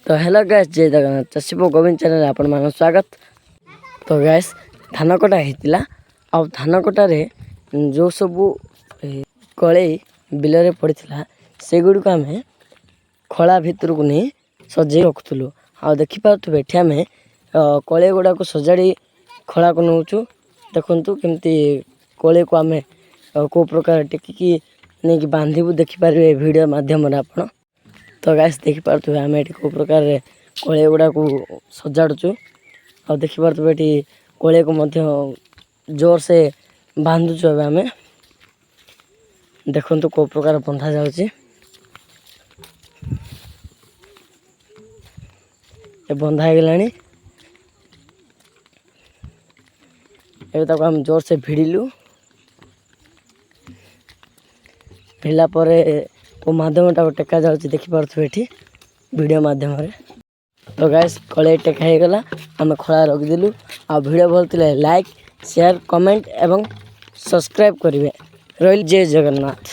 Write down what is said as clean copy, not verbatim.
तो hello guys जय जगन्नाथ चाषी गोविंद चैनल आपण मान स्वागत। तो गैस धान कटा होता आ धान कटार जो सब कले बिल पड़ा से गुड़िक आम खला भितर को नहीं सजे रखुलु। आ देखिपे ये आम कले गुड़ाक सजाड़ी खला को नौचु। देखु केमती कले को आम कौ प्रकार टेकिकी नहीं कि बांधबू देखिपारे वीडियो माध्यम आप। तो गैस देखिपे आम ये कौ प्रकार कले गुड़ा को सजाड़ुचु। आ देखिपे ये कले को जोर से बांधुचु। आम देखु कौ प्रकार बंधा जाऊँगी बंधा हो गलानी। एबे आम जोर से भिड़िलु भिड़ला को माध्यम टेका जाऊँगी देखिपे ये वीडियो माध्यम। तो गैस कले टेका हो गला आम खला रखिदेलु। आ वीडियो भल लगे लाइक शेयर कमेंट एवं सब्सक्राइब करेंगे। रही जय जगन्नाथ।